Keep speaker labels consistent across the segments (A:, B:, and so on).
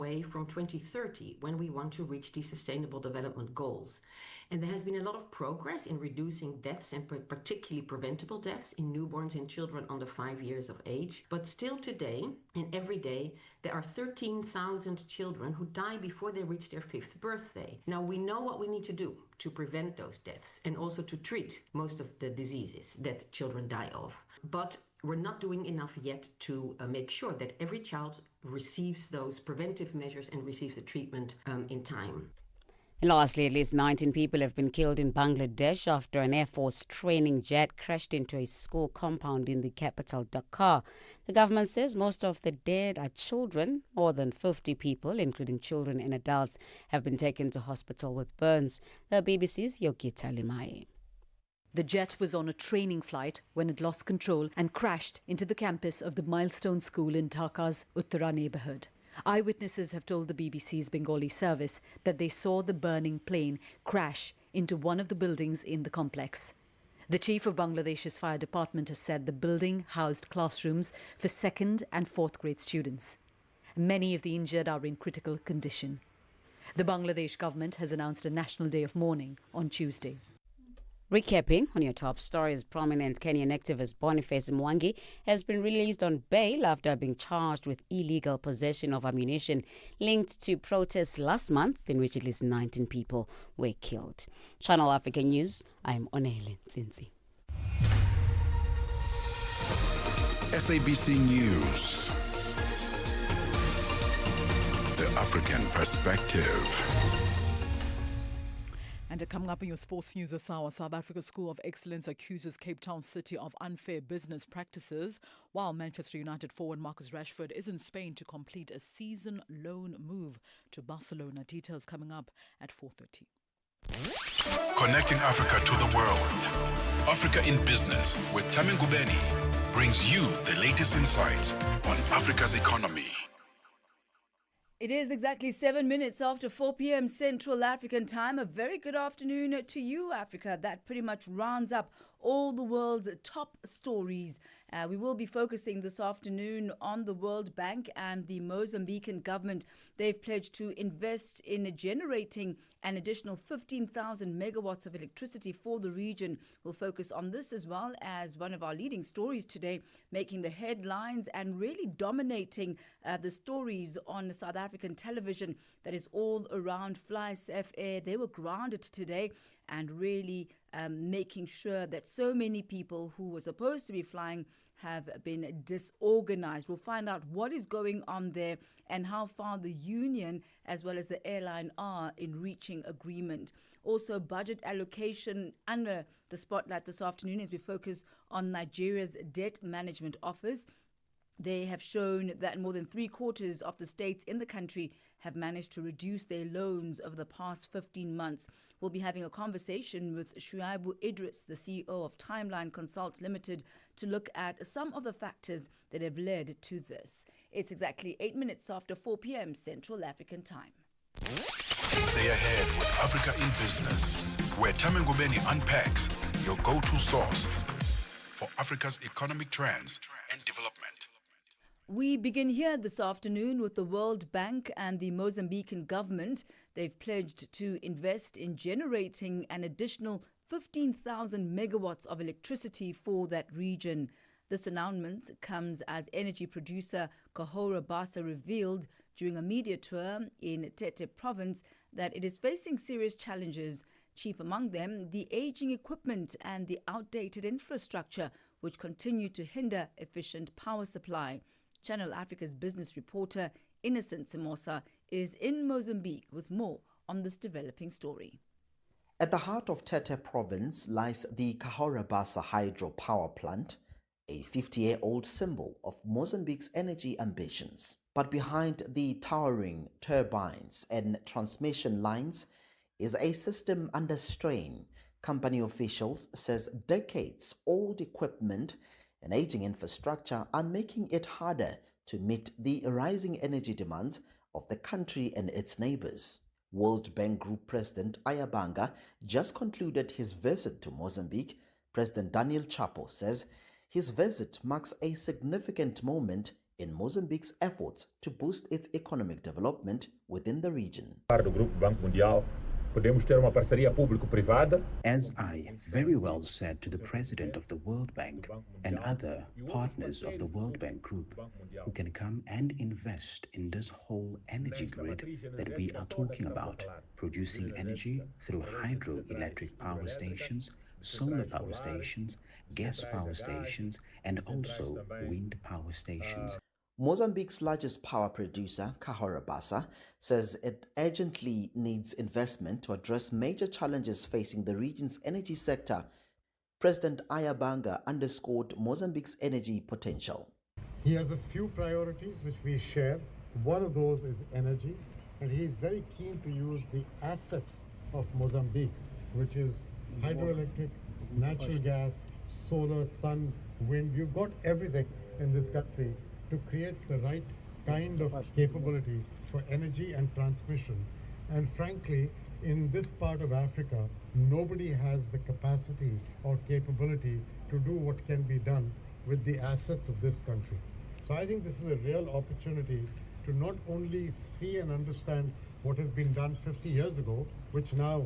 A: away from 2030 when we want to reach the Sustainable Development Goals. And there has been a lot of progress in reducing deaths, and particularly preventable deaths in newborns and children under 5 years of age. But still today and every day, there are 13,000 children who die before they reach their 5th birthday. Now, we know what we need to do to prevent those deaths and also to treat most of the diseases that children die of. But we're not doing enough yet to make sure that every child receives those preventive measures and receives the treatment in time.
B: And lastly, at least 19 people have been killed in Bangladesh after an Air Force training jet crashed into a school compound in the capital, Dhaka. The government says most of the dead are children. More than 50 people, including children and adults, have been taken to hospital with burns. The BBC's Yogita Limaye.
C: The jet was on a training flight when it lost control and crashed into the campus of the Milestone School in Dhaka's Uttara neighbourhood. Eyewitnesses have told the BBC's Bengali service that they saw the burning plane crash into one of the buildings in the complex. The chief of Bangladesh's fire department has said the building housed classrooms for 2nd and 4th grade students. Many of the injured are in critical condition. The Bangladesh government has announced a national day of mourning on Tuesday.
B: Recapping on your top stories, prominent Kenyan activist Boniface Mwangi has been released on bail after being charged with illegal possession of ammunition linked to protests last month in which at least 19 people were killed. Channel Africa News, I'm Onele Nzinzi.
D: SABC News. The African Perspective.
E: And coming up in your sports news, Asawa, South Africa's School of Excellence accuses Cape Town City of unfair business practices, while Manchester United forward Marcus Rashford is in Spain to complete a season loan move to Barcelona. Details coming up at 4:30.
D: Connecting Africa to the world. Africa in Business with Thami Ngubeni brings you the latest insights on Africa's economy.
F: It is exactly 7 minutes after 4 p.m. Central African time. A very good afternoon to you, Africa. That pretty much rounds up all the world's top stories. We will be focusing this afternoon on the World Bank and the Mozambican government. They've pledged to invest in generating an additional 15,000 megawatts of electricity for the region. We'll focus on this as well as one of our leading stories today, making the headlines and really dominating the stories on South African television. That is all around Fly Safe Air. They were grounded today and really making sure that so many people who were supposed to be flying have been disorganized. We'll find out what is going on there and how far the union as well as the airline are in reaching agreement. Also, budget allocation under the spotlight this afternoon as we focus on Nigeria's debt management office. They have shown that more than 3/4 of the states in the country have managed to reduce their loans over the past 15 months. We'll be having a conversation with Shuaibu Idris, the CEO of Timeline Consult Limited, to look at some of the factors that have led to this. It's exactly 8 minutes after 4 p.m. Central African time.
D: Stay ahead with Africa in Business, where Thami Ngubeni unpacks your go-to source for Africa's economic trends and development.
F: We begin here this afternoon with the World Bank and the Mozambican government. They've pledged to invest in generating an additional 15,000 megawatts of electricity for that region. This announcement comes as energy producer Cahora Bassa revealed during a media tour in Tete province that it is facing serious challenges. Chief among them, the aging equipment and the outdated infrastructure, which continue to hinder efficient power supply. Channel Africa's business reporter Innocent Simosa is in Mozambique with more on this developing story.
G: At the heart of Tete province lies the Cahora Bassa hydro power plant, a 50-year-old symbol of Mozambique's energy ambitions. But behind the towering turbines and transmission lines is a system under strain. Company officials says decades-old equipment and aging infrastructure are making it harder to meet the rising energy demands of the country and its neighbors. World Bank Group President Ayabanga just concluded his visit to Mozambique. President Daniel Chapo says his visit marks a significant moment in Mozambique's efforts to boost its economic development within the region.
H: Do Grupo Banco Mundial, podemos ter uma parceria público-privada.
I: As I very well said to the president of the World Bank and other partners of the World Bank Group, who can come and invest in this whole energy grid that we are talking about, producing energy through hydroelectric power stations, solar power stations, gas power stations, and also wind power stations.
G: Mozambique's largest power producer, Cahora Bassa, says it urgently needs investment to address major challenges facing the region's energy sector. President Ayabanga underscored Mozambique's energy potential.
J: He has a few priorities which we share. One of those is energy, and he is very keen to use the assets of Mozambique, which is hydroelectric, natural gas, solar, sun, wind. You've got everything in this country to create the right kind of capability for energy and transmission. And frankly, in this part of Africa, nobody has the capacity or capability to do what can be done with the assets of this country. So I think this is a real opportunity to not only see and understand what has been done 50 years ago, which now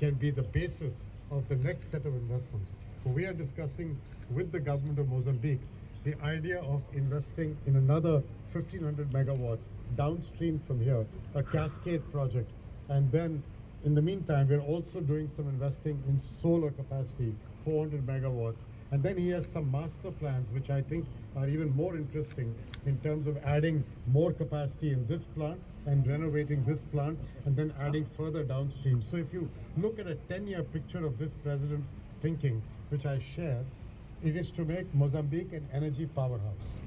J: can be the basis of the next set of investments. We are discussing with the government of Mozambique the idea of investing in another 1,500 megawatts downstream from here, a cascade project. And then in the meantime, we're also doing some investing in solar capacity, 400 megawatts. And then he has some master plans, which I think are even more interesting in terms of adding more capacity in this plant and renovating this plant and then adding further downstream. So if you look at a 10-year picture of this president's thinking, which I share, it is to make Mozambique an energy powerhouse.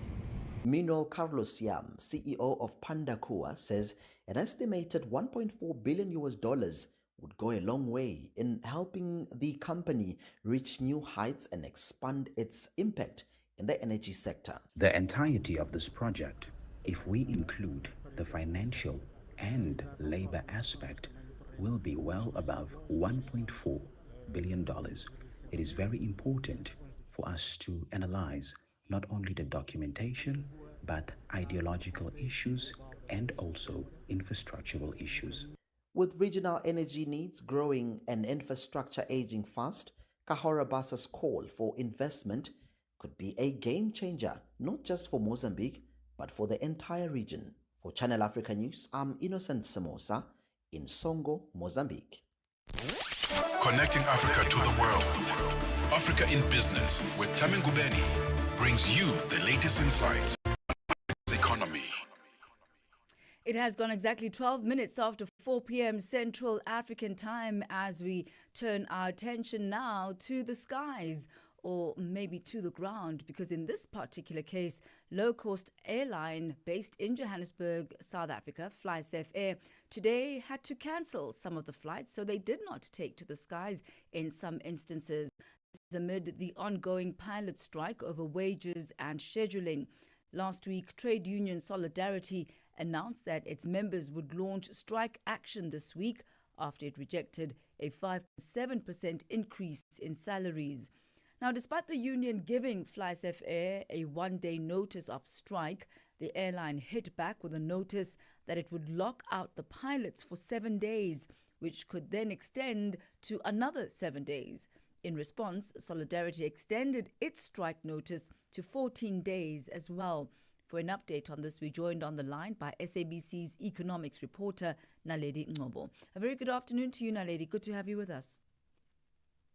G: Meanwhile, Carlos Yam, CEO of Pandakua, says an estimated $1.4 billion would go a long way in helping the company reach new heights and expand its impact in the energy sector.
I: The entirety of this project, if we include the financial and labor aspect, will be well above $1.4 billion. It is very important for us to analyze not only the documentation, but ideological issues and also infrastructural issues.
G: With regional energy needs growing and infrastructure aging fast, Cahora Bassa's call for investment could be a game changer, not just for Mozambique, but for the entire region. For Channel Africa News, I'm Innocent Samosa in Songo, Mozambique.
D: Connecting Africa to the world. Africa in Business with Thami Ngubeni brings you the latest insights on the economy.
F: It has gone exactly 12 minutes after 4 p.m. Central African time as we turn our attention now to the skies, or maybe to the ground, because in this particular case, low-cost airline based in Johannesburg, South Africa, FlySafair, today had to cancel some of the flights, so they did not take to the skies in some instances. This is amid the ongoing pilot strike over wages and scheduling. Last week, trade union Solidarity announced that its members would launch strike action this week after it rejected a 5.7% increase in salaries. Now, despite the union giving FlySafair a one-day notice of strike, the airline hit back with a notice that it would lock out the pilots for 7 days, which could then extend to another 7 days. In response, Solidarity extended its strike notice to 14 days as well. For an update on this, we joined on the line by SABC's economics reporter, Naledi Ngobo. A very good afternoon to you, Naledi. Good to have you with us.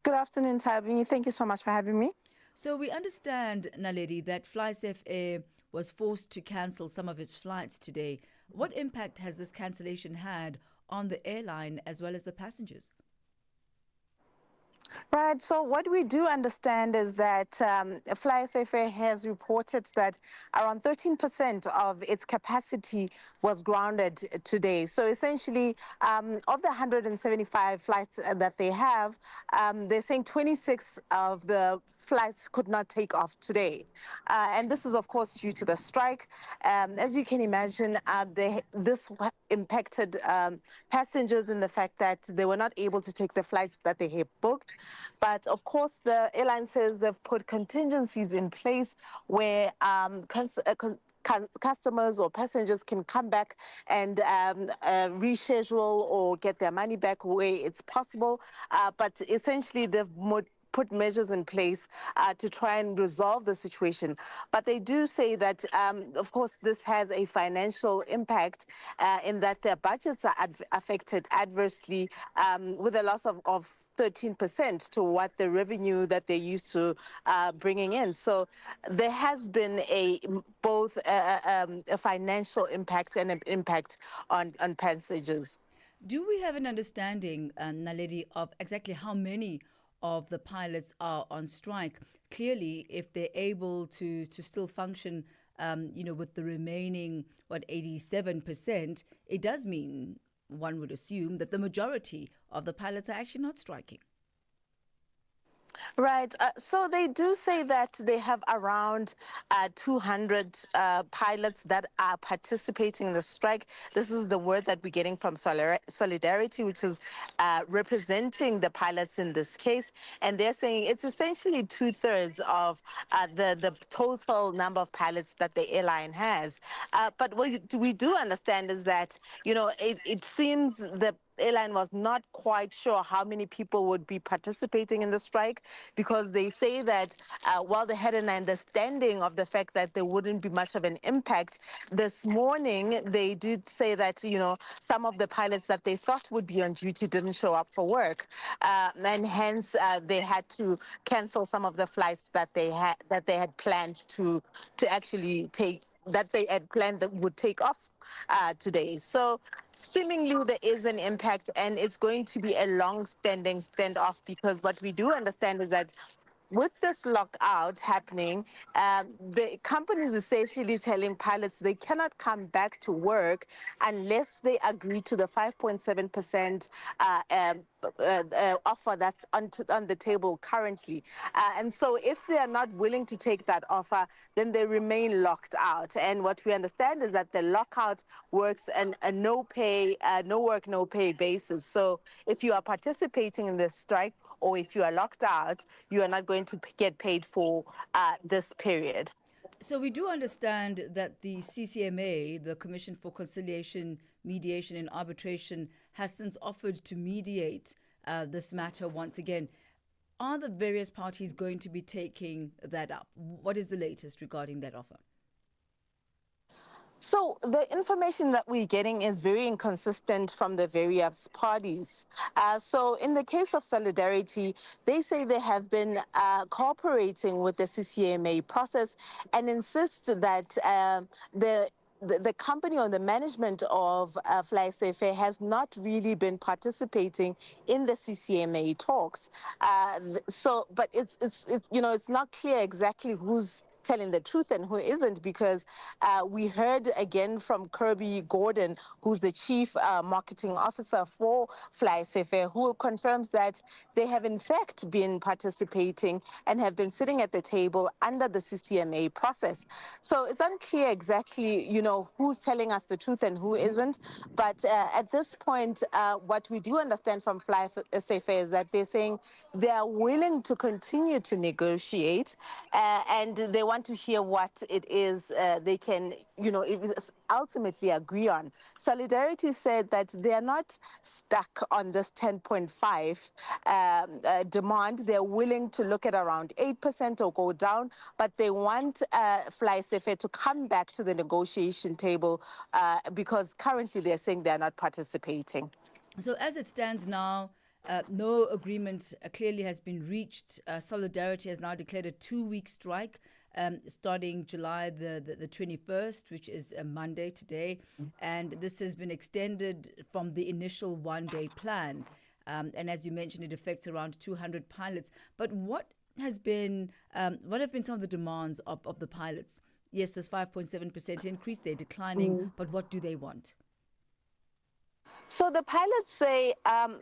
K: Good afternoon, Thami. Thank you so much for having me.
F: So we understand, Naledi, that FlySafair was forced to cancel some of its flights today. What impact has this cancellation had on the airline as well as the passengers?
K: Right. So what we do understand is that FlySafair has reported that around 13% of its capacity was grounded today. So essentially, of the 175 flights that they have, they're saying 26 of the flights could not take off today. And this is, of course, due to the strike. As you can imagine, this impacted passengers in the fact that they were not able to take the flights that they had booked. But, of course, the airline says they've put contingencies in place where customers or passengers can come back and reschedule or get their money back where it's possible. But essentially, they've put measures in place to try and resolve the situation. But they do say that, of course, this has a financial impact in that their budgets are affected adversely with a loss of 13% to what the revenue that they're used to bringing in. So there has been both a financial impact and an impact on passengers.
F: Do we have an understanding, Naledi, of exactly how many of the pilots are on strike? Clearly, if they're able to still function, with the remaining, 87%, it does mean, one would assume, that the majority of the pilots are actually not striking.
K: Right. So they do say that they have around 200 pilots that are participating in the strike. This is the word that we're getting from Solidarity, which is representing the pilots in this case. And they're saying it's essentially 2/3 of the total number of pilots that the airline has. But what we do understand is that, it seems the airline was not quite sure how many people would be participating in the strike, because they say that while they had an understanding of the fact that there wouldn't be much of an impact, this morning they did say that, some of the pilots that they thought would be on duty didn't show up for work, and hence they had to cancel some of the flights that they had planned to actually take, that they had planned that would take off today. So seemingly there is an impact, and it's going to be a long-standing standoff, because what we do understand is that with this lockout happening, the company is essentially telling pilots they cannot come back to work unless they agree to the 5.7% offer that's on the table currently. And so if they are not willing to take that offer, then they remain locked out. And what we understand is that the lockout works on a no pay, no work, no pay basis. So if you are participating in this strike, or if you are locked out, you are not going to get paid for this period.
F: So we do understand that the CCMA, the Commission for Conciliation, Mediation and Arbitration, has since offered to mediate this matter once again. Are the various parties going to be taking that up? What is the latest regarding that offer?
K: So the information that we're getting is very inconsistent from the various parties. So in the case of Solidarity, they say they have been cooperating with the CCMA process and insist that the company or the management of FlySafe has not really been participating in the CCMA talks. But it's not clear exactly who's telling the truth and who isn't, because we heard again from Kirby Gordon, who's the chief marketing officer for FlySafe, who confirms that they have in fact been participating and have been sitting at the table under the CCMA process. So it's unclear exactly, who's telling us the truth and who isn't. But at this point, what we do understand from FlySafe is that they're saying they are willing to continue to negotiate, and they want to hear what it is they can, ultimately agree on. Solidarity said that they are not stuck on this 10.5 demand. They're willing to look at around 8% or go down, but they want FlySafe to come back to the negotiation table because currently they're saying they're not participating.
F: So as it stands now, no agreement clearly has been reached. Solidarity has now declared a 2-week strike starting July the 21st, which is a Monday today. And this has been extended from the initial 1-day plan. And as you mentioned, it affects around 200 pilots. But what have been some of the demands of the pilots? Yes, there's 5.7% increase. They're declining, but what do they want?
K: So the pilots say,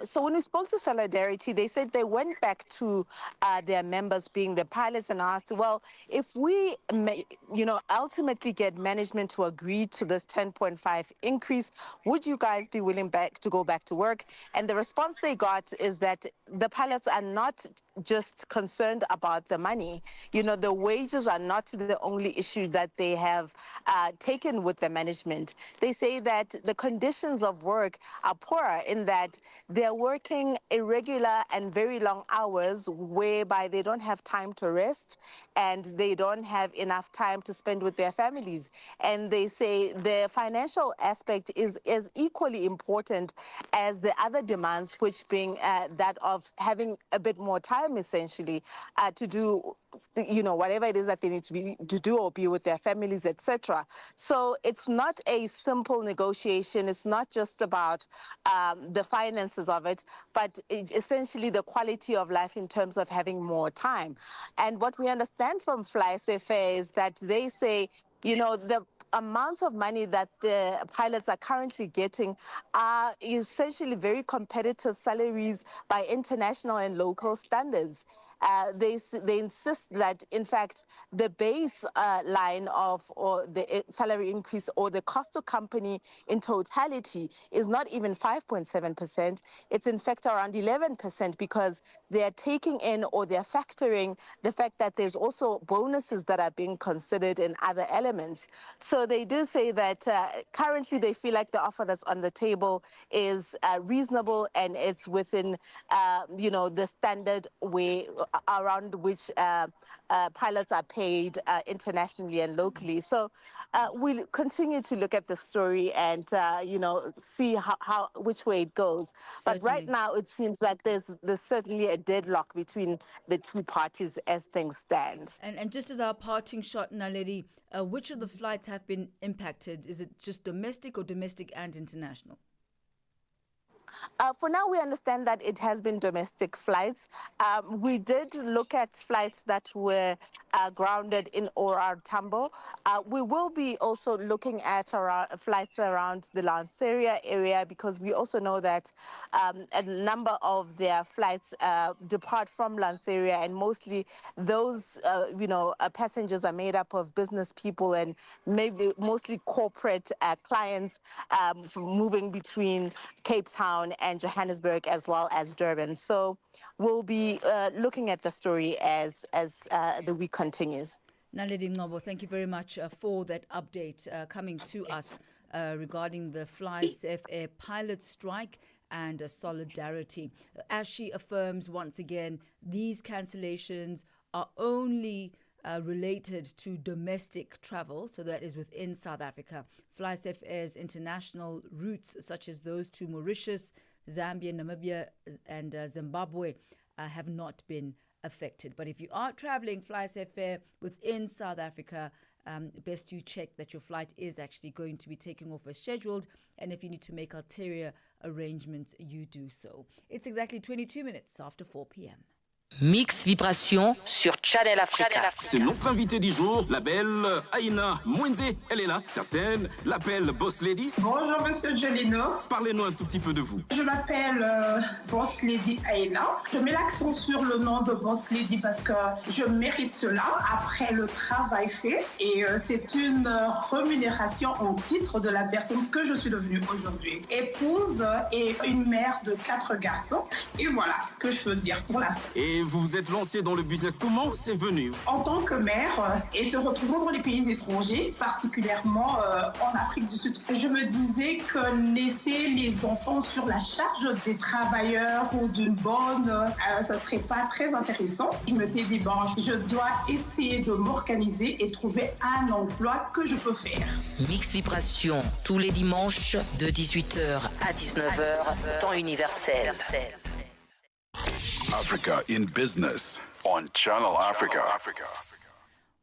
K: so when we spoke to Solidarity, they said they went back to their members, being the pilots, and asked, well, if we, ultimately get management to agree to this 10.5 increase, would you guys be willing to go back to work? And the response they got is that the pilots are not just concerned about the money. You know, the wages are not the only issue that they have taken with the management. They say that the conditions of work are poor in that they're working irregular and very long hours whereby they don't have time to rest and they don't have enough time to spend with their families. And they say the financial aspect is equally important as the other demands, which being that of having a bit more time, essentially, to do, you know, whatever it is that they need to do or be with their families, etc. So it's not a simple negotiation. It's not just about the finances of it, but essentially the quality of life in terms of having more time. And what we understand from FlySafair is that they say, you know, the amount of money that the pilots are currently getting are essentially very competitive salaries by international and local standards. They insist that, in fact, the base line of or the salary increase or the cost to company in totality is not even 5.7%. It's in fact around 11% because they're taking in or they're factoring the fact that there's also bonuses that are being considered in other elements. So they do say that currently they feel like the offer that's on the table is reasonable and it's within, you know, the standard way around which pilots are paid internationally and locally. So we'll continue to look at the story and, you know, see which way it goes. But right now it seems that there's certainly a deadlock between the two parties as things stand.
F: And just as our parting shot, Naledi, which of the flights have been impacted? Is it just domestic or domestic and international?
K: For now, we understand that it has been domestic flights. We did look at flights that were grounded in Orar Tambo. We will be also looking at flights around the Lanseria area because we also know that a number of their flights depart from Lanseria, and mostly those, you know, passengers are made up of business people and maybe mostly corporate clients moving between Cape Town and Johannesburg as well as Durban. So we'll be looking at the story as the week continues.
F: Naledi Ngcobo, thank you very much for that update coming to us regarding the FlySafair pilot strike and solidarity. As she affirms once again, these cancellations are only related to domestic travel, so that is within South Africa. FlySafair's international routes, such as those to Mauritius, Zambia, Namibia, and Zimbabwe, have not been affected. But if you are traveling FlySafair within South Africa, best you check that your flight is actually going to be taking off as scheduled, and if you need to make ulterior arrangements, you do so. It's exactly 22 minutes after 4 p.m.
L: Mix Vibration sur Channel Africa.
M: C'est notre invitée du jour, la belle Aïna Mwenze. Elle est là, certaines l'appellent Boss Lady.
N: Bonjour Monsieur Jolino.
M: Parlez-nous un tout petit peu de vous.
N: Je m'appelle Boss Lady Aïna. Je mets l'accent sur le nom de Boss Lady parce que je mérite cela après le travail fait. Et c'est une rémunération en titre de la personne que je suis devenue aujourd'hui. Épouse et une mère de 4 garçons. Et voilà ce que je peux dire pour l'instant.
M: Et vous vous êtes lancé dans le business. Comment c'est venu?
N: En tant que mère et se retrouvant dans les pays étrangers, particulièrement en Afrique du Sud, je me disais que laisser les enfants sur la charge des travailleurs ou d'une bonne, ça serait pas très intéressant. Je me suis dit, bon, je dois essayer de m'organiser et trouver un emploi que je peux faire.
L: Mix Vibration, tous les dimanches de 18h à 19h, temps universel.
D: Africa in Business on Channel Africa.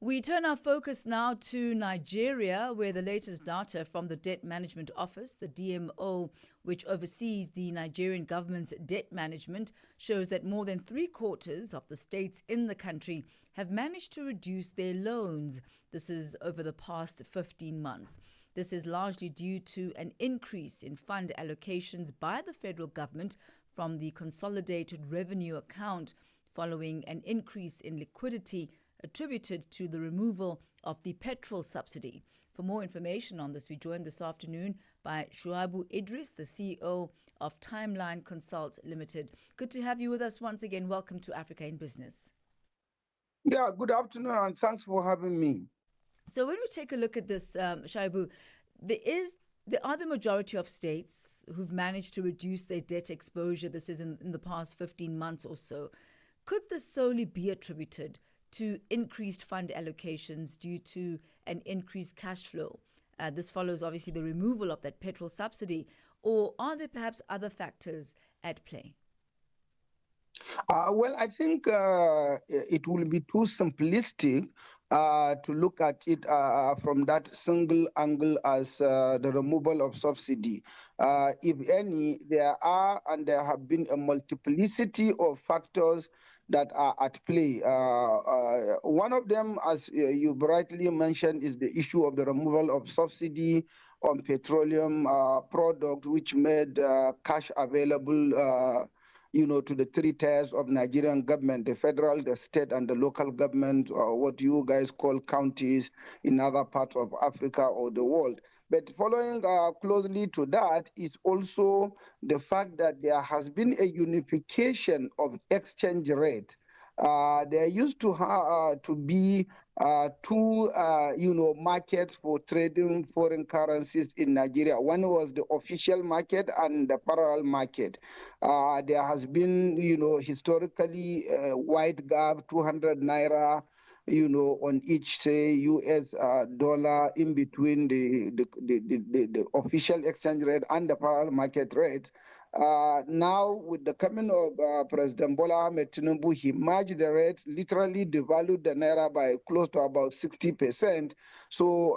F: We turn our focus now to Nigeria, where the latest data from the Debt Management Office, the DMO, which oversees the Nigerian government's debt management, shows that more than 3/4 of the states in the country have managed to reduce their loans. This is over the past 15 months. This is largely due to an increase in fund allocations by the federal government from the Consolidated Revenue Account following an increase in liquidity attributed to the removal of the petrol subsidy. For more information on this, we joined this afternoon by Shuabu Idris, the CEO of Timeline Consult Limited. Good to have you with us once again. Welcome to Africa in Business.
O: Yeah, good afternoon, and thanks for having me.
F: So when we take a look at this, Shaibu, there are the majority of states who've managed to reduce their debt exposure. This is in the past 15 months or so. Could this solely be attributed to increased fund allocations due to an increased cash flow? This follows, obviously, the removal of that petrol subsidy. Or are there perhaps other factors at play?
O: Well, I think it will be too simplistic to look at it from that single angle as the removal of subsidy. If any, there are and there have been a multiplicity of factors that are at play. One of them, as you rightly mentioned, is the issue of the removal of subsidy on petroleum products, which made cash available to the three tiers of Nigerian government, the federal, the state, and the local government, or what you guys call counties in other parts of Africa or the world. But following closely to that is also the fact that there has been a unification of exchange rate. There used to be two, markets for trading foreign currencies in Nigeria. One was the official market and the parallel market. There has been, historically wide gap, 200 naira, on each, say, US dollar in between the official exchange rate and the parallel market rate. Now, with the coming of President Bola Ahmed Tinubu, he merged the rates, literally devalued the naira by close to about 60%. So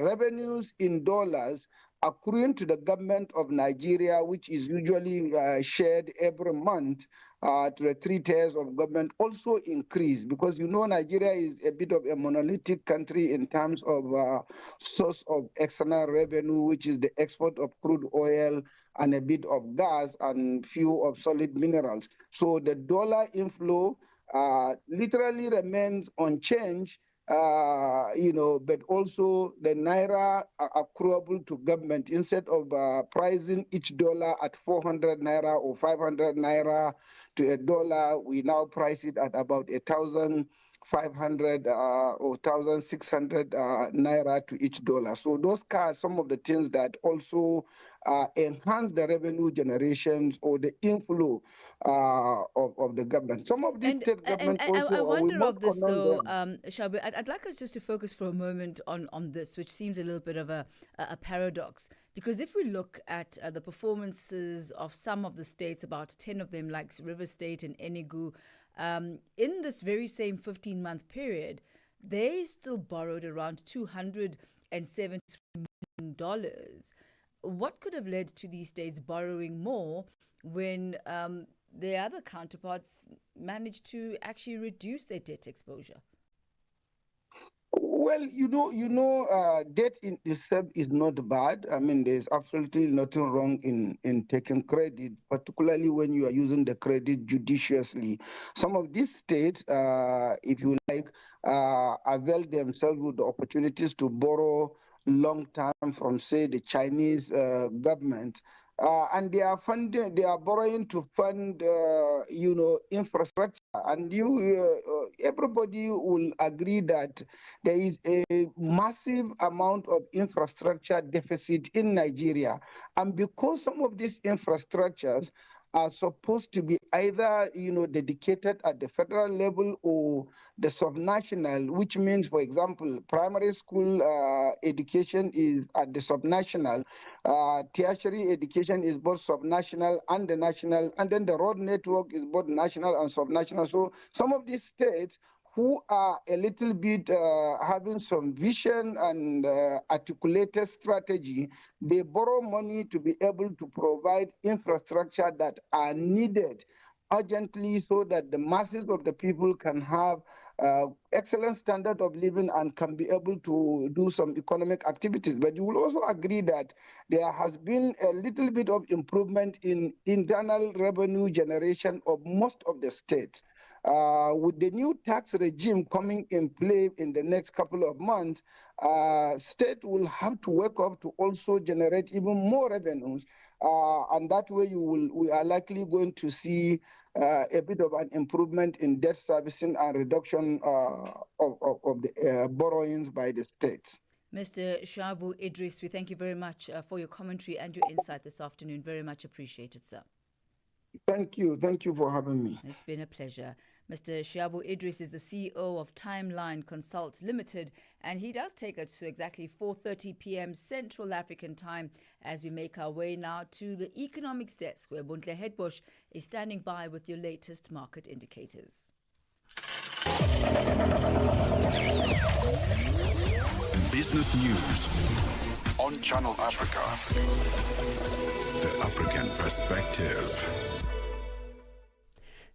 O: revenues in dollars accruing to the government of Nigeria, which is usually shared every month to the three tiers of government, also increased, because Nigeria is a bit of a monolithic country in terms of source of external revenue, which is the export of crude oil and a bit of gas and few of solid minerals. So the dollar inflow literally remains unchanged, but also the naira accruable to government, instead of pricing each dollar at 400 naira or 500 naira to a dollar, we now price it at about 1,500 or 1,600 naira to each dollar. So those are some of the things that also enhance the revenue generations or the inflow of the government. Some of these state governments also,
F: I wonder
O: we
F: of this though,
O: them.
F: Shabu, I'd like us just to focus for a moment on this, which seems a little bit of a paradox. Because if we look at the performances of some of the states, about 10 of them, like River State and Enugu, in this very same 15-month period, they still borrowed around $273 million. What could have led to these states borrowing more when their other counterparts managed to actually reduce their debt exposure?
O: Well, debt in itself is not bad. I mean, there's absolutely nothing wrong in taking credit, particularly when you are using the credit judiciously. Some of these states, if you like, avail themselves with the opportunities to borrow long term from, say, the Chinese government. And they are borrowing to fund, infrastructure. And everybody will agree that there is a massive amount of infrastructure deficit in Nigeria. And because some of these infrastructures are supposed to be either, dedicated at the federal level or the subnational, which means, for example, primary school education is at the subnational, tertiary education is both subnational and the national, and then the road network is both national and subnational. So some of these states who are a little bit having some vision and articulated strategy, they borrow money to be able to provide infrastructure that are needed urgently so that the masses of the people can have excellent standard of living and can be able to do some economic activities. But you will also agree that there has been a little bit of improvement in internal revenue generation of most of the states. With the new tax regime coming in play in the next couple of months, state will have to work up to also generate even more revenues, and that way we are likely going to see a bit of an improvement in debt servicing and reduction of the borrowings by the states.
F: Mr. Shabu Idris, we thank you very much for your commentary and your insight this afternoon. Very much appreciated, sir.
O: Thank you. Thank you for having me.
F: It's been a pleasure. Mr. Shabu Idris is the CEO of Timeline Consult Limited, and he does take us to exactly 4:30 p.m. Central African time as we make our way now to the economics desk, where Bontle Hedbush is standing by with your latest market indicators.
D: Business News on Channel Africa. The African Perspective.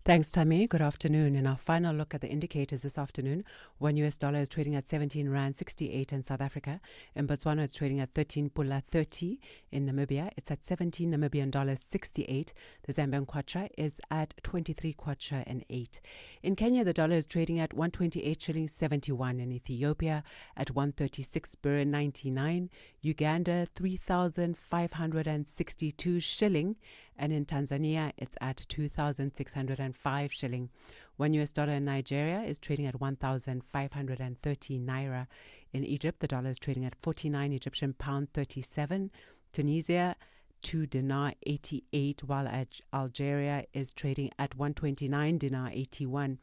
P: Thanks, Thami. Good afternoon. In our final look at the indicators this afternoon, one US dollar is trading at 17 Rand 68 in South Africa. In Botswana, it's trading at 13 Pula 30. In Namibia, it's at 17 Namibian dollars 68. The Zambian kwacha is at 23 kwacha and 8. In Kenya, the dollar is trading at 128 shillings 71. In Ethiopia, at 136 birr 99. Uganda, 3,562 shilling. And in Tanzania, it's at 2,605 shilling. 1 US dollar in Nigeria is trading at 1,530 naira. In Egypt, the dollar is trading at 49 Egyptian pound 37. Tunisia, 2 dinar 88, while Algeria is trading at 129 dinar 81.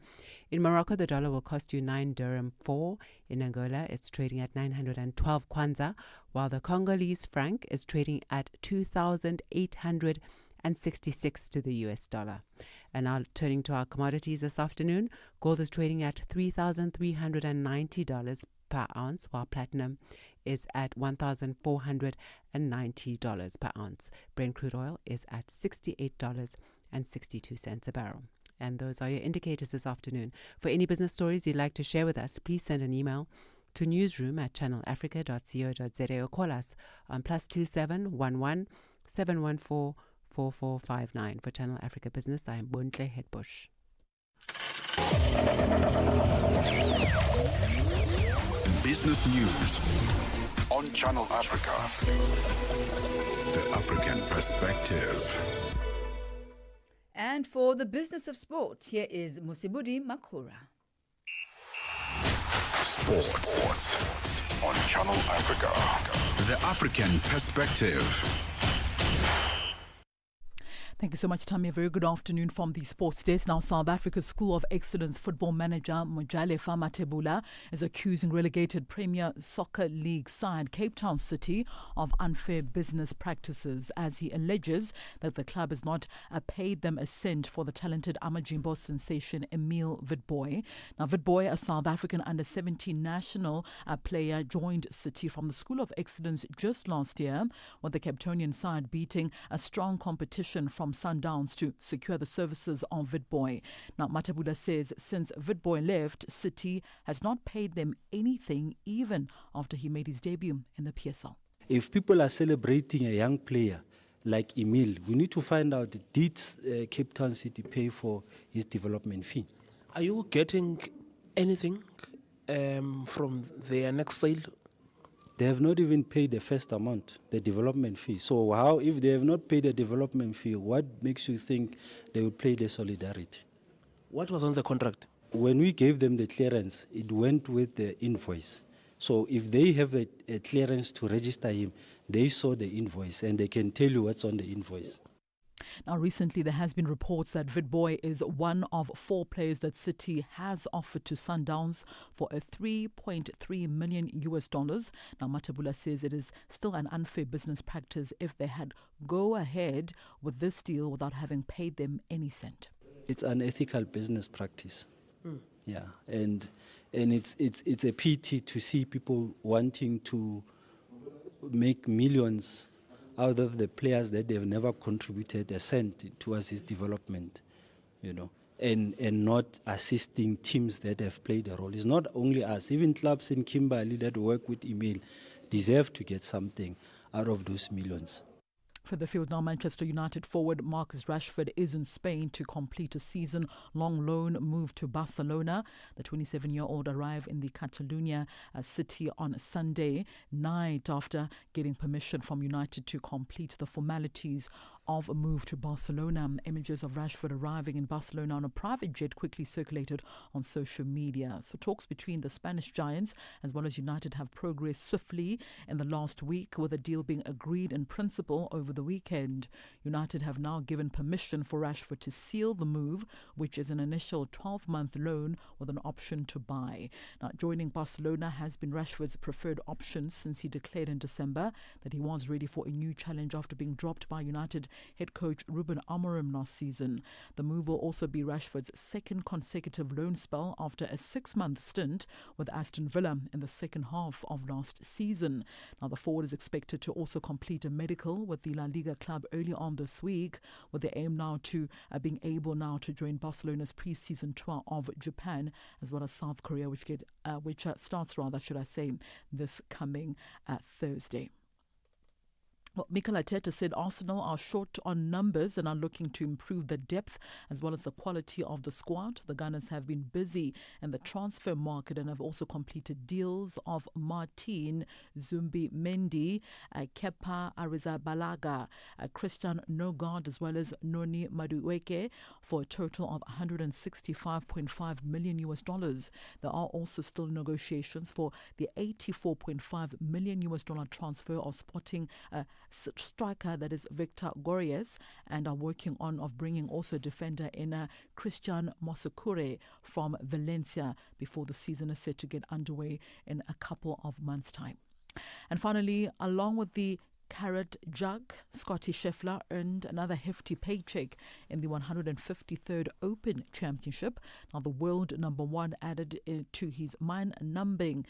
P: In Morocco, the dollar will cost you 9 dirham 4. In Angola, it's trading at 912 kwanza, while the Congolese franc is trading at 2,866 to the US dollar. And now turning to our commodities this afternoon, gold is trading at $3,390 per ounce, while platinum is at $1,490 per ounce. Brent crude oil is at $68.62 a barrel. And those are your indicators this afternoon. For any business stories you'd like to share with us, please send an email to newsroom@channelafrica.co.za or call us on +27 11 714 4459. For Channel Africa Business, I am Bontle Hedbush.
D: Business News on Channel Africa. The African Perspective.
F: And for the business of sport, here is Musibudi Makura.
D: Sports on Channel Africa. The African Perspective.
E: Thank you so much, Thami. A very good afternoon from the sports desk. Now, South Africa's School of Excellence football manager Mojalefa Matebula is accusing relegated Premier Soccer League side Cape Town City of unfair business practices, as he alleges that the club has not paid them a cent for the talented Amajimbo sensation Emile Witbooi. Now, Witbooi, a South African under-17 national player, joined City from the School of Excellence just last year, with the Capetonian side beating a strong competition from Sundowns to secure the services of Witbooi. Now, Matebula says since Witbooi left, City has not paid them anything, even after he made his debut in the PSL.
Q: If people are celebrating a young player like Emile, we need to find out, did Cape Town City pay for his development fee?
R: Are you getting anything from their next sale?
Q: They have not even paid the first amount, the development fee. So how, if they have not paid the development fee, what makes you think they will pay the solidarity?
R: What was on the contract?
Q: When we gave them the clearance, it went with the invoice. So if they have a clearance to register him, they saw the invoice and they can tell you what's on the invoice.
E: Now, recently there has been reports that Witbooi is one of 4 players that City has offered to Sundowns for a $3.3 million. Now, Matebula says it is still an unfair business practice if they had go ahead with this deal without having paid them any cent.
Q: It's an ethical business practice. Yeah, and it's a pity to see people wanting to make millions out of the players that they've never contributed a cent towards his development, and not assisting teams that have played a role. It's not only us, even clubs in Kimberley that work with Emile deserve to get something out of those millions.
E: For the field now, Manchester United forward Marcus Rashford is in Spain to complete a season-long loan move to Barcelona. The 27-year-old arrived in the Catalonia city on Sunday night after getting permission from United to complete the formalities of a move to Barcelona. Images of Rashford arriving in Barcelona on a private jet quickly circulated on social media. So talks between the Spanish giants as well as United have progressed swiftly in the last week, with a deal being agreed in principle over the weekend. United have now given permission for Rashford to seal the move, which is an initial 12-month loan with an option to buy. Now, joining Barcelona has been Rashford's preferred option since he declared in December that he was ready for a new challenge after being dropped by United head coach Ruben Amorim last season. The move will also be Rashford's second consecutive loan spell after a 6-month stint with Aston Villa in the second half of last season. Now, the forward is expected to also complete a medical with the La Liga club early on this week, with the aim now to being able now to join Barcelona's pre-season tour of Japan as well as South Korea, which starts this coming Thursday. Well, Mikel Arteta said Arsenal are short on numbers and are looking to improve the depth as well as the quality of the squad. The Gunners have been busy in the transfer market and have also completed deals of Martin Zubimendi, Kepa Arrizabalaga, Christian Nogard as well as Noni Madueke for a total of $165.5 million. There are also still negotiations for the $84.5 million transfer of Sporting striker, that is Victor Gorias, and are working on bringing also defender in Christian Mosakure from Valencia before the season is set to get underway in a couple of months' time. And finally, along with the Carrot Jug, Scotty Scheffler earned another hefty paycheck in the 153rd Open Championship. Now, the world number one added to his mind-numbing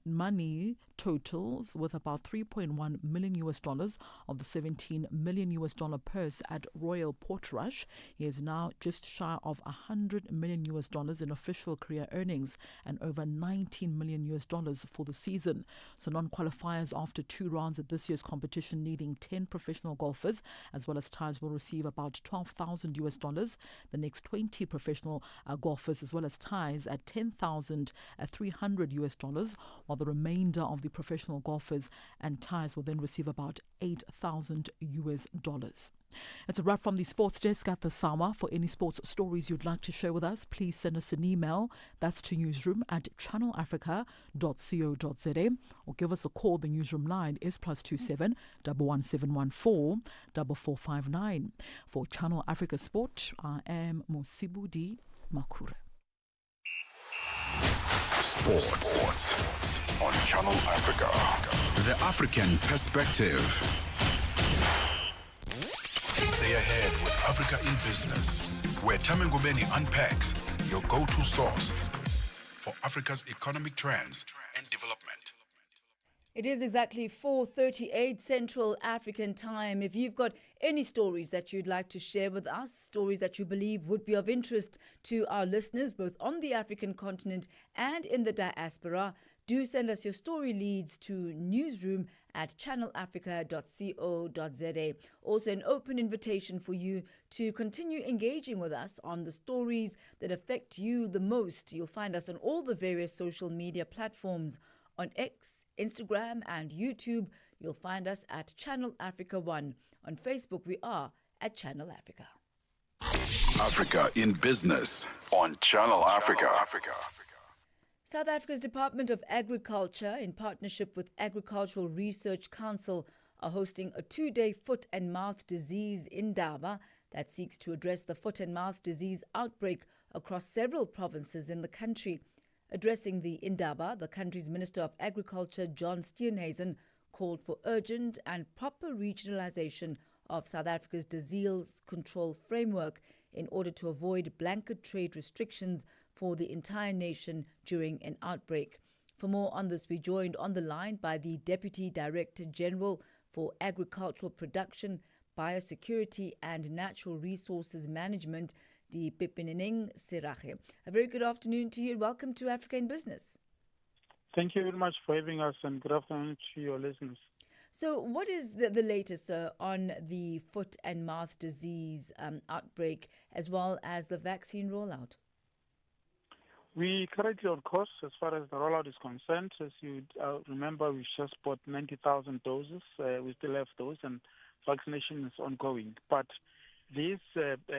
E: money totals with about $3.1 million of the $17 million purse at Royal Portrush. He is now just shy of $100 million in official career earnings and over $19 million for the season. So non-qualifiers after 2 rounds at this year's competition needing 10 professional golfers as well as ties will receive about $12,000. The next 20 professional golfers as well as ties at $10,300, while the remainder of the professional golfers and ties will then receive about $8,000. It's a wrap from the sports desk at the hour. For any sports stories you'd like to share with us, please send us an email. That's to newsroom@channelafrica.co.za or give us a call. The newsroom line is +27 11714 4459. For Channel Africa Sport, I am Mosibudi Makure.
D: Sports on Channel Africa. The African perspective. Stay ahead with Africa in Business, where Thami Ngubeni unpacks your go-to source for Africa's economic trends and development.
F: It is exactly 4:38 Central African Time. If you've got any stories that you'd like to share with us, stories that you believe would be of interest to our listeners, both on the African continent and in the diaspora, do send us your story leads to newsroom@channelafrica.co.za. Also, an open invitation for you to continue engaging with us on the stories that affect you the most. You'll find us on all the various social media platforms. On X, Instagram and YouTube, you'll find us at Channel Africa 1. On Facebook, we are at Channel Africa.
D: Africa in Business on Channel Africa.
F: South Africa's Department of Agriculture, in partnership with Agricultural Research Council, are hosting a 2-day foot and mouth disease indaba that seeks to address the foot and mouth disease outbreak across several provinces in the country. Addressing the indaba, the country's Minister of Agriculture, John Steenhuisen, called for urgent and proper regionalisation of South Africa's disease control framework in order to avoid blanket trade restrictions for the entire nation during an outbreak. For more on this, we joined on the line by the Deputy Director General for Agricultural Production, Biosecurity and Natural Resources Management, Di Pepening Serache. A very good afternoon to you and welcome to Africa in Business.
S: Thank you very much for having us and good afternoon to your listeners.
F: So, what is the latest on the foot and mouth disease outbreak as well as the vaccine rollout?
S: We currently on course as far as the rollout is concerned. As you remember, we just bought 90,000 doses. We still have those, and vaccination is ongoing. But this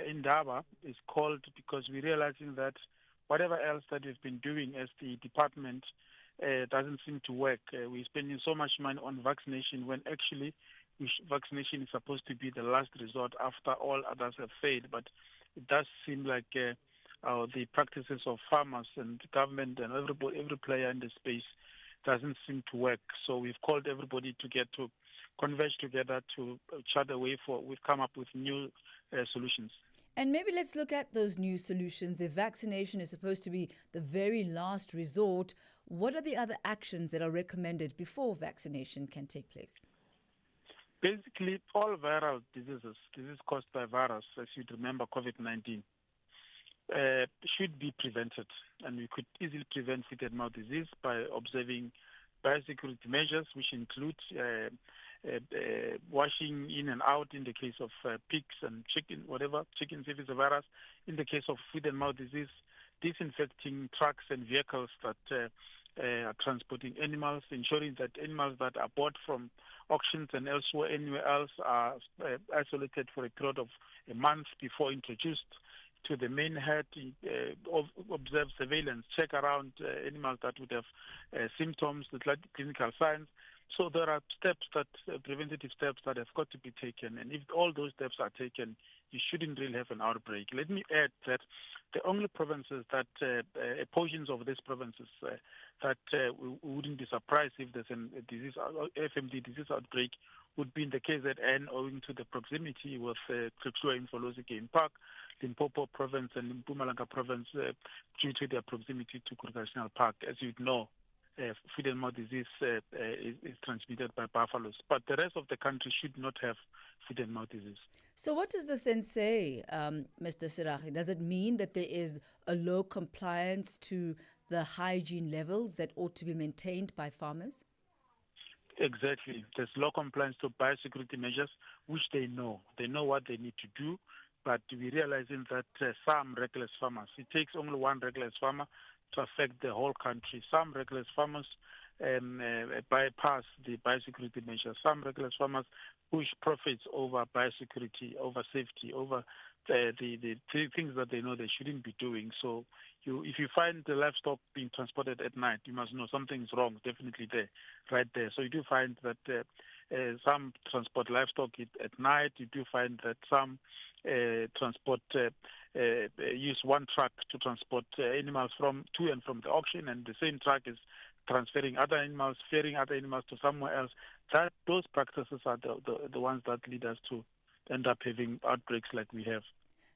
S: endeavor is called because we're realizing that whatever else that we've been doing as the department doesn't seem to work. We're spending so much money on vaccination when actually vaccination is supposed to be the last resort after all others have failed. But it does seem like the practices of farmers and government and every player in the space doesn't seem to work. So we've called everybody to get to converge together to chart a way for. We've come up with new solutions.
F: And maybe let's look at those new solutions. If vaccination is supposed to be the very last resort, what are the other actions that are recommended before vaccination can take place?
S: Basically, all viral diseases caused by virus, as you'd remember, COVID-19, should be prevented. And we could easily prevent foot and mouth disease by observing biosecurity measures, which include washing in and out in the case of pigs and chicken, chickens if it's a virus. In the case of foot and mouth disease, disinfecting trucks and vehicles that are transporting animals, ensuring that animals that are bought from auctions and anywhere else are isolated for a period of a month before introduced to the main herd, observe surveillance, check around animals that would have symptoms, the clinical signs. So there are steps preventative steps that have got to be taken. And if all those steps are taken, you shouldn't really have an outbreak. Let me add that the only provinces that, portions of these provinces that we wouldn't be surprised if there's a FMD disease outbreak would be in the KZN owing to the proximity with Klipsua in Folosi Game Park, Limpopo province and Mpumalanga province due to their proximity to Kruger National Park. As you know, foot and mouth disease is transmitted by buffaloes. But the rest of the country should not have foot and mouth disease.
F: So what does this then say, Mr. Siragi? Does it mean that there is a low compliance to the hygiene levels that ought to be maintained by farmers?
S: Exactly. There's low compliance to biosecurity measures, which they know. They know what they need to do, but we're realizing that some reckless farmers, it takes only one reckless farmer to affect the whole country. Some reckless farmers bypass the biosecurity measures. Some reckless farmers push profits over biosecurity, over safety, over the things that they know they shouldn't be doing. So if you find the livestock being transported at night, you must know something's wrong, definitely right there. So you do find that some transport livestock at night. You do find that some transport use one truck to transport animals to and from the auction, and the same truck is transferring other animals, ferrying other animals to somewhere else. Those practices are the ones that lead us to end up having outbreaks like we have.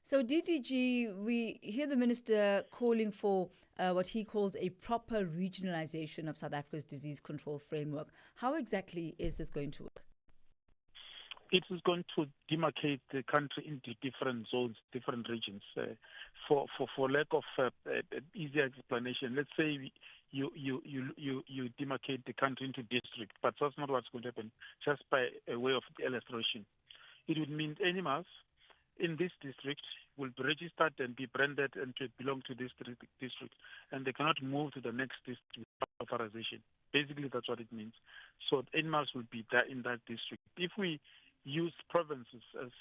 F: So DDG, we hear the minister calling for what he calls a proper regionalization of South Africa's disease control framework. How exactly is this going to work?
S: It is going to demarcate the country into different zones, different regions. For lack of easier explanation, let's say you demarcate the country into districts, but that's not what's going to happen. Just by a way of illustration, it would mean animals in this district will be registered and be branded and to belong to this district, and they cannot move to the next district without authorization. Basically, that's what it means. So animals will be there in that district. If we use provinces as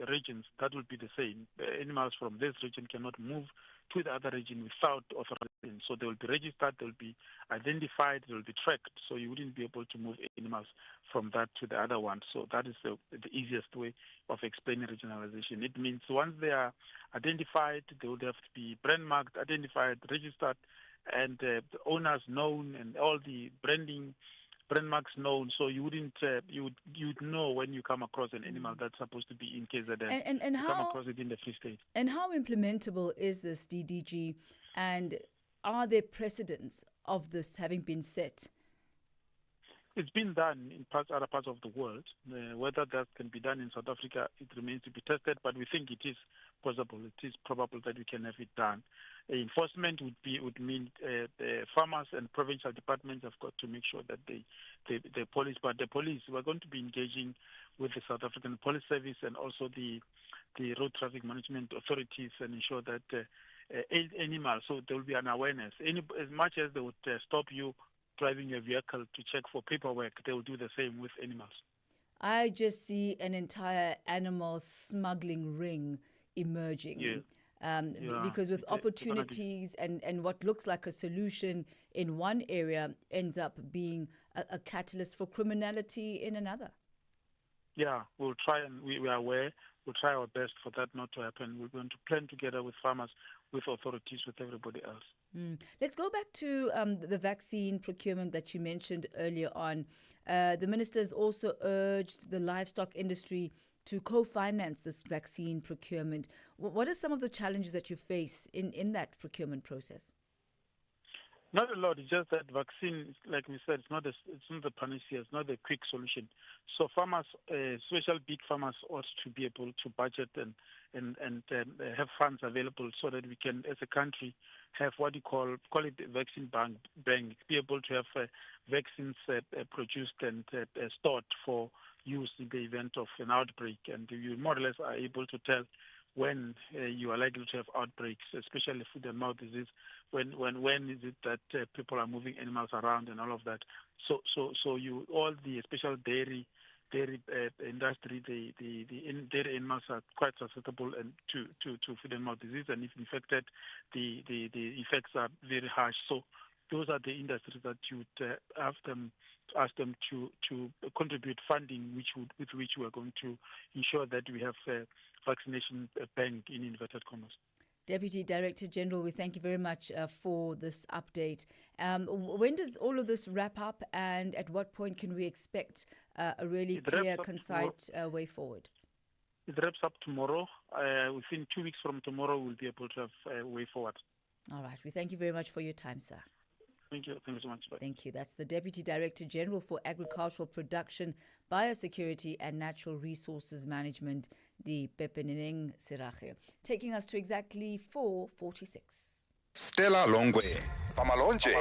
S: regions, that will be the same. Animals from this region cannot move to the other region without authorization. So they will be registered, they will be identified, they will be tracked. So you wouldn't be able to move animals from that to the other one. So that is the easiest way of explaining regionalization. It means once they are identified, they would have to be brand marked, identified, registered, and the owners known, and all the brand marks known, so you wouldn't you'd know when you come across an animal that's supposed to be in KZN.
F: And how
S: come across it in the Free State.
F: And how implementable is this, DDG? And are there precedents of this having been set?
S: It's been done in other parts of the world. Whether that can be done in South Africa, it remains to be tested, but we think it is possible. It is probable that we can have it done. Enforcement would mean farmers and provincial departments have got to make sure that the police, but the police, we're going to be engaging with the South African Police Service and also the road traffic management authorities and ensure that animals, so there will be an awareness. As much as they would stop you driving your vehicle to check for paperwork, they will do the same with animals.
F: I just see an entire animal smuggling ring emerging. Because with opportunities and what looks like a solution in one area ends up being a catalyst for criminality in another.
S: Yeah, we'll try, and we are aware. We'll try our best for that not to happen. We're going to plan together with farmers, with authorities, with everybody else.
F: Let's go back to the vaccine procurement that you mentioned earlier on. The ministers also urged the livestock industry to co-finance this vaccine procurement. What are some of the challenges that you face in that procurement process?
S: Not a lot. It's just that vaccine, like we said, it's not the panacea. It's not the quick solution. So farmers, especially big farmers, ought to be able to budget and have funds available so that we can, as a country, have what you call it the vaccine bank, be able to have vaccines produced and stored for use in the event of an outbreak. And you more or less are able to tell when you are likely to have outbreaks, especially foot and mouth disease. When is it that people are moving animals around and all of that? So you all the special dairy industry, the dairy animals are quite susceptible and to foot and mouth disease, and if infected, the effects are very harsh. So those are the industries that you would ask them to contribute funding, with which we are going to ensure that we have a vaccination bank in inverted commas.
F: Deputy Director General, we thank you very much for this update. When does all of this wrap up, and at what point can we expect a really clear, concise way forward?
S: It wraps up tomorrow. Within 2 weeks from tomorrow, we'll be able to have a way forward.
F: All right. We thank you very much for your time, sir.
S: Thank you. Thank you so much. Bye.
F: Thank you. That's the Deputy Director General for Agricultural Production, Biosecurity and Natural Resources Management, the Pepeneneng Sirache, taking us to exactly 4:46.
D: Stella Longwe, Pamalonje.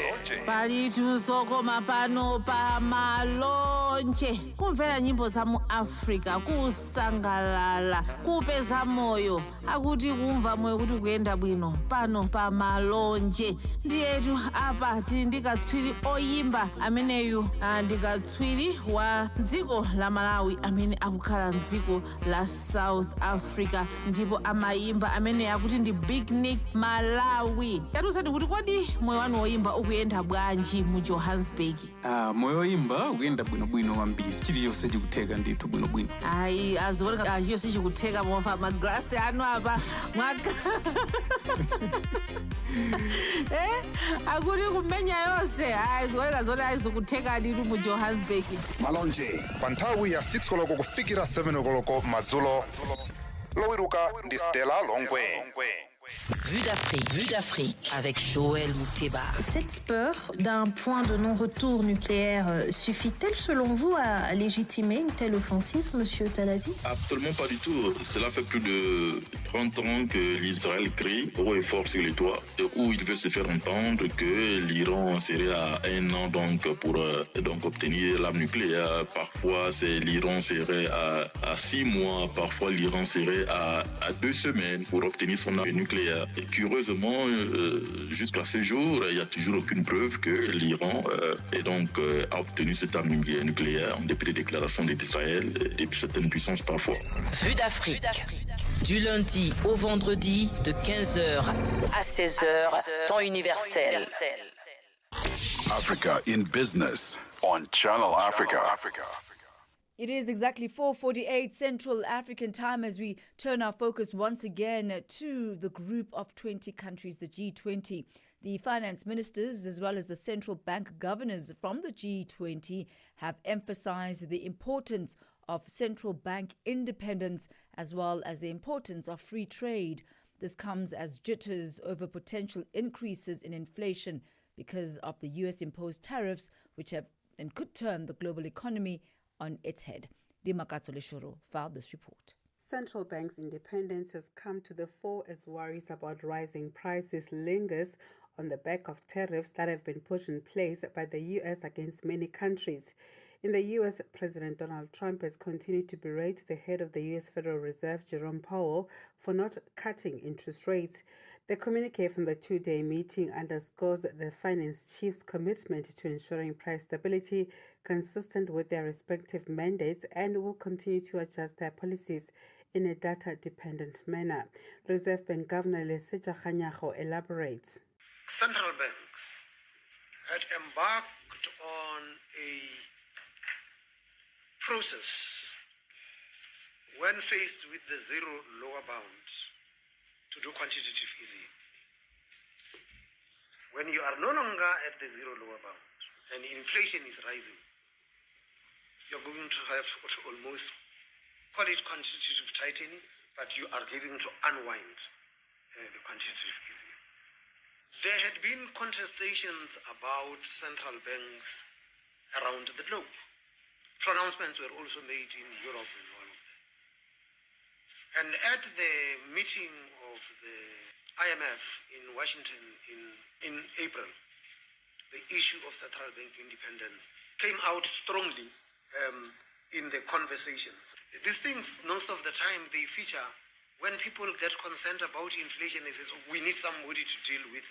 T: Palitu sokoma pano pamalonje. Kumvera nyimbo za mu Africa, kusangalala, kupeza moyo. Akuti kumva moyo kuti kuyenda bwino. Pano pamalonje. Ndiyetu apa tili ndikatswiri oyimba ameneyu ndikatswiri wa dziko la Malawi amene akukhala mdziko la South Africa, ndipo amayimba amene akuti ndi Big Nick Malawi. Yatusani kuti kodi moyo wanu woyimba ukuyenda bwanji mu Johannesburg?
U: Moyo woyimba ukuyenda bwinobwino kwambiri. Chiliyonse chikutheka ndithu bwinobwino.
T: Ayi, aziwoneka chiliyonse chikutheka mofa magrasi anu apa mwaka. Akuti kumenya yonse aziwoneka zoti azikutheka ndithu mu Johannesburg.
D: Malonje, panthawi ya 6 koloko kufikira 7 koloko madzulo. Lowiruka ndi Stella Longwe.
L: Vue d'Afrique avec Joël Mouteba.
V: Cette peur d'un point de non-retour nucléaire suffit-elle selon vous à légitimer une telle offensive, Monsieur Talati?
W: Absolument pas du tout. Cela fait plus de 30 ans que l'Israël crie haut et fort sur les toits, où il veut se faire entendre que l'Iran serait à 1 an pour obtenir l'arme nucléaire. Parfois, l'Iran serait à 6 mois. Parfois, l'Iran serait à 2 semaines pour obtenir son arme nucléaire. Et curieusement, jusqu'à ce jour, il n'y a toujours aucune preuve que l'Iran a obtenu cette arme nucléaire en dépit des déclarations d'Israël et de certaines puissances parfois.
L: Vue d'Afrique, du lundi au vendredi de 15h à 16h, temps universel.
D: Africa in Business on Channel Africa.
F: It is exactly 4:48 Central African time as we turn our focus once again to the group of 20 countries, the G20. The finance ministers, as well as the central bank governors from the G20, have emphasized the importance of central bank independence as well as the importance of free trade. This comes as jitters over potential increases in inflation because of the US-imposed tariffs, which have and could turn the global economy on its head. Dimakatso Leshoro filed this report.
A: Central bank's independence has come to the fore as worries about rising prices lingers on the back of tariffs that have been put in place by the U.S. against many countries. In the U.S., President Donald Trump has continued to berate the head of the U.S. Federal Reserve, Jerome Powell, for not cutting interest rates. The communique from the two-day meeting underscores the finance chief's commitment to ensuring price stability consistent with their respective mandates and will continue to adjust their policies in a data-dependent manner. Reserve Bank Governor Lesetja Kganyago elaborates.
B: Central banks had embarked on a process when faced with the zero lower bound to do quantitative easing. When you are no longer at the zero lower bound and inflation is rising, you're going to have to almost call it quantitative tightening, but you are having to unwind the quantitative easing. There had been contestations about central banks around the globe. Pronouncements were also made in Europe and all of that. And at the meeting of the IMF in Washington in April, the issue of central bank independence came out strongly in the conversations. These things, most of the time, they feature when people get concerned about inflation. They say, we need somebody to deal with,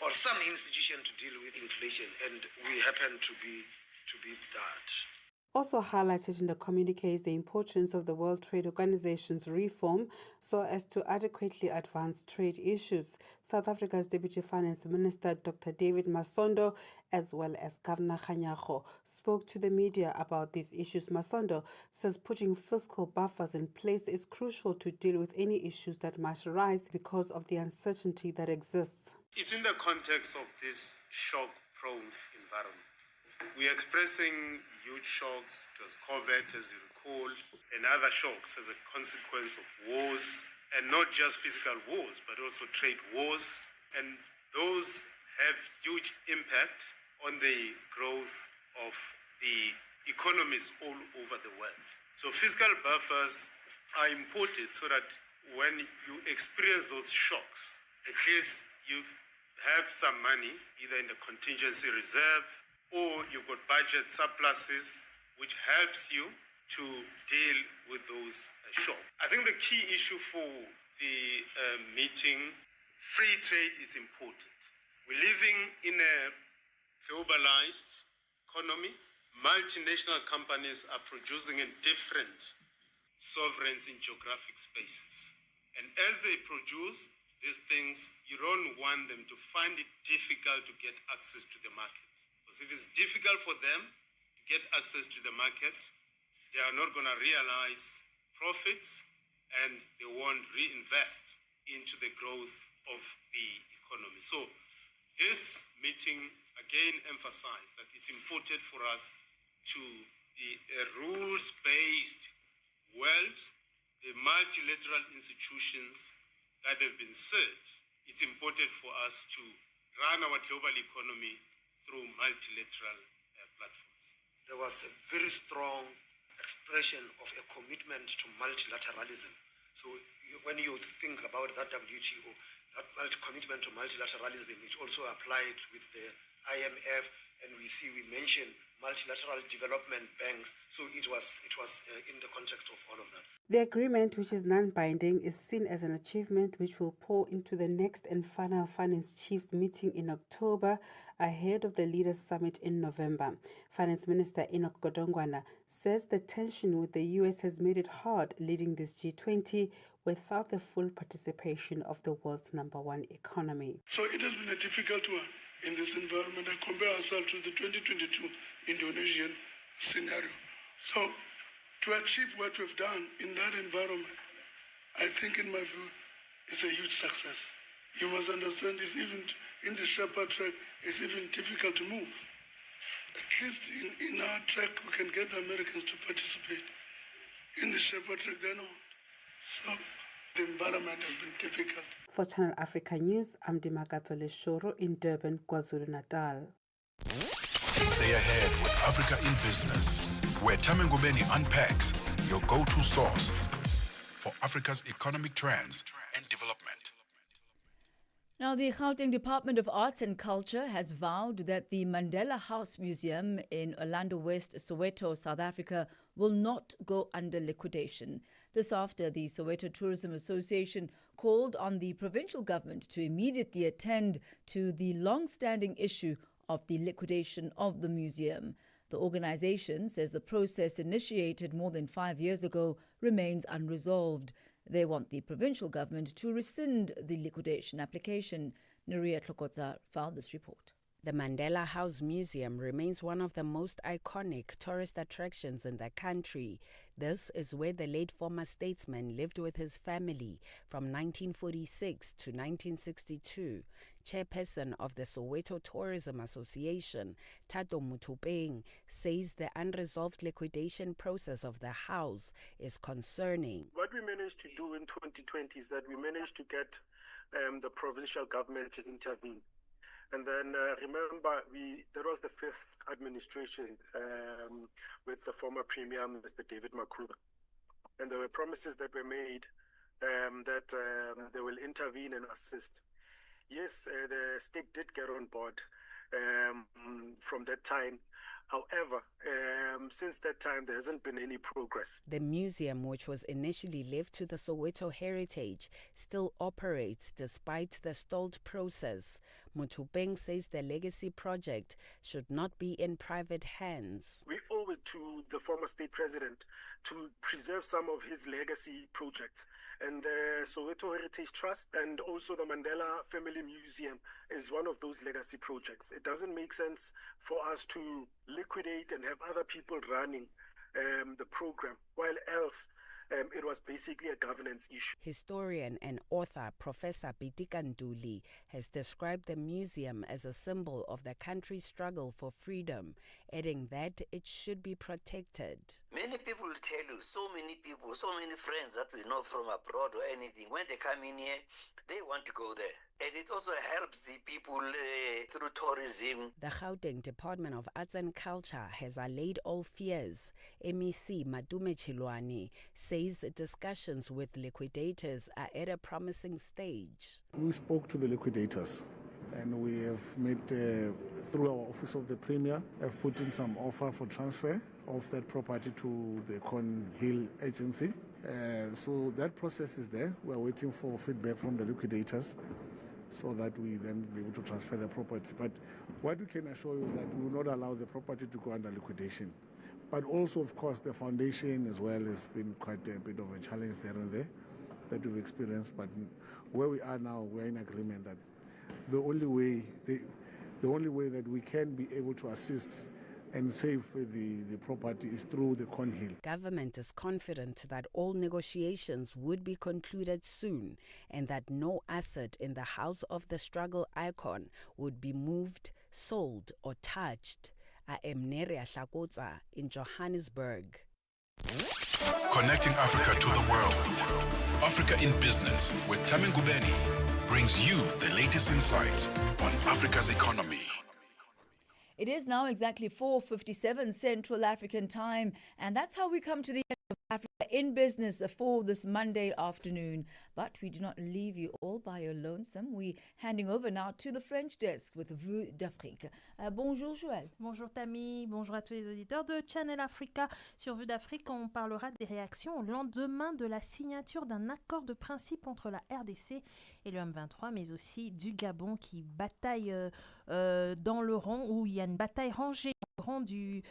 B: or some institution to deal with inflation, and we happen to be that.
A: Also highlighted in the communique is the importance of the World Trade Organization's reform so as to adequately advance trade issues. South Africa's Deputy Finance Minister Dr. David Masondo, as well as Governor Kganyago, spoke to the media about these issues. Masondo says putting fiscal buffers in place is crucial to deal with any issues that might arise because of the uncertainty that exists.
C: It's in the context of this shock-prone environment. We are expressing huge shocks to COVID, as you recall, and other shocks as a consequence of wars, and not just physical wars, but also trade wars. And those have huge impact on the growth of the economies all over the world. So fiscal buffers are important so that when you experience those shocks, at least you have some money, either in the contingency reserve, or you've got budget surpluses, which helps you to deal with those shocks. I think the key issue for the meeting, free trade is important. We're living in a globalized economy. Multinational companies are producing in different sovereigns in geographic spaces. And as they produce these things, you don't want them to find it difficult to get access to the market. Because if it's difficult for them to get access to the market, they are not going to realize profits and they won't reinvest into the growth of the economy. So this meeting again emphasized that it's important for us to be a rules-based world, the multilateral institutions that have been set. It's important for us to run our global economy through multilateral platforms.
B: There was a very strong expression of a commitment to multilateralism. So when you think about that WTO, that commitment to multilateralism, it also applied with the IMF, and we mentioned multilateral development banks. So it was in the context of all of that.
A: The agreement, which is non-binding, is seen as an achievement which will pour into the next and final finance chiefs meeting in October ahead of the Leaders Summit in November. Finance Minister Enoch Godongwana says the tension with the US has made it hard leading this G20 without the full participation of the world's #1 economy.
X: So it has been a difficult one in this environment. I compare ourselves to the 2022 Indonesian scenario. So to achieve what we've done in that environment, I think in my view, it's a huge success. You must understand it's even in the Sherpa track, it's even difficult to move. At least in our track, we can get the Americans to participate. In the Sherpa track, they're not. So the environment has been difficult.
A: For Channel Africa News, I'm Dimakatso Leshoro in Durban, KwaZulu-Natal.
D: Stay Stay ahead with Africa in Business, where Thami Ngubeni unpacks your go-to source for Africa's economic trends and development.
F: Now, the Gauteng Department of Arts and Culture has vowed that the Mandela House Museum in Orlando West, Soweto, South Africa, will not go under liquidation. This after the Soweto Tourism Association called on the provincial government to immediately attend to the long-standing issue of the liquidation of the museum. The organization says the process initiated more than 5 years ago remains unresolved. They want the provincial government to rescind the liquidation application. Nuria Tlokotza filed this report.
G: The Mandela House Museum remains one of the most iconic tourist attractions in the country. This is where the late former statesman lived with his family from 1946 to 1962. Chairperson of the Soweto Tourism Association, Tato Mutupeng, says the unresolved liquidation process of the house is concerning.
H: What we managed to do in 2020 is that we managed to get the provincial government to intervene. And then remember, that was the fifth administration with the former Premier, Mr. David Makuba. And there were promises that were made that they will intervene and assist. Yes, the state did get on board from that time. However, since that time, there hasn't been any progress.
G: The museum, which was initially left to the Soweto Heritage, still operates despite the stalled process. Mutupeng says the legacy project should not be in private hands.
H: We owe it to the former state president to preserve some of his legacy projects. And the Soweto Heritage Trust and also the Mandela Family Museum is one of those legacy projects. It doesn't make sense for us to liquidate and have other people running the program, while else it was basically a governance issue.
G: Historian and author Professor Pitika Nduli has described the museum as a symbol of the country's struggle for freedom, adding that it should be protected.
I: Many people will tell you, so many people, so many friends that we know from abroad or anything, when they come in here, they want to go there. And it also helps the people through tourism.
G: The Gauteng Department of Arts and Culture has allayed all fears. MEC Madume Chilwani says discussions with liquidators are at a promising stage.
J: We spoke to the liquidators and we have made, through our Office of the Premier, have put in some offer for transfer of that property to the Cornhill Agency. So that process is there. We're waiting for feedback from the liquidators so that we then be able to transfer the property. But what we can assure you is that we will not allow the property to go under liquidation. But also, of course, the foundation as well has been quite a bit of a challenge there and there that we've experienced. But where we are now, we're in agreement that the only way that we can be able to assist and save the property is through the Cornhill.
G: Government is confident that all negotiations would be concluded soon and that no asset in the house of the struggle icon would be moved, sold or touched. I am Nerea Hlakotza in Johannesburg.
D: Connecting Africa to the world. Africa in Business with Thami Ngubeni brings you the latest insights on Africa's economy.
F: It is now exactly 4:57 Central African time, and that's how we come to the end of Africa in Business for this Monday afternoon. But we do not leave you all by your lonesome. We're handing over now to the French desk with Vue d'Afrique. Bonjour Joël.
Y: Bonjour Thami, bonjour à tous les auditeurs de Channel Africa. Sur Vue d'Afrique, on parlera des réactions au lendemain de la signature d'un accord de principe entre la RDC et le M23, mais aussi du Gabon qui bataille dans le rang, où il y a une bataille rangée dans le rang du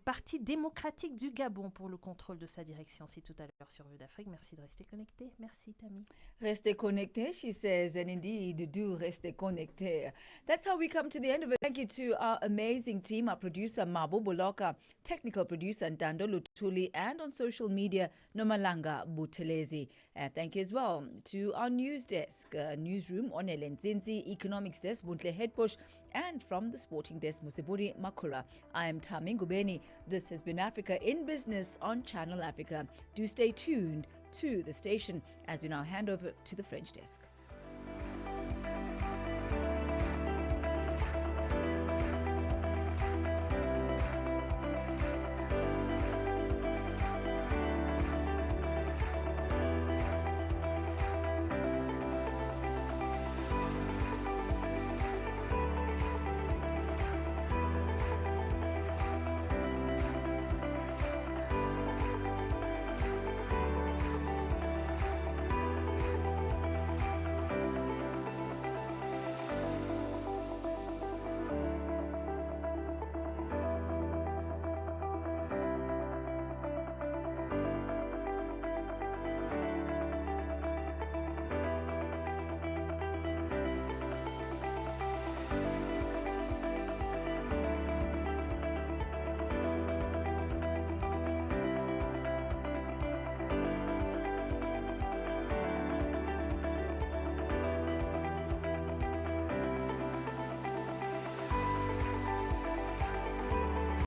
Y: Parti démocratique du Gabon pour le contrôle de sa direction. C'est tout à l'heure sur Vue d'Afrique. Merci de rester connecté. Merci Thami.
F: Restez connecté, she says, and indeed do restez connecté. That's how we come to the end of it. Thank you to our amazing team, our producer Mabo Boloka, technical producer Ndando Lutuli, and on social media Nomalanga Butelezi. Thank you as well to our news desk, newsroom Onele Nzinzi, economics desk Buntle Headpush, and from the sporting desk Musiburi Makura. I am Thami Ngubeni. This has been Africa in Business on Channel Africa. Do stay tuned to the station as we now hand over to the French desk.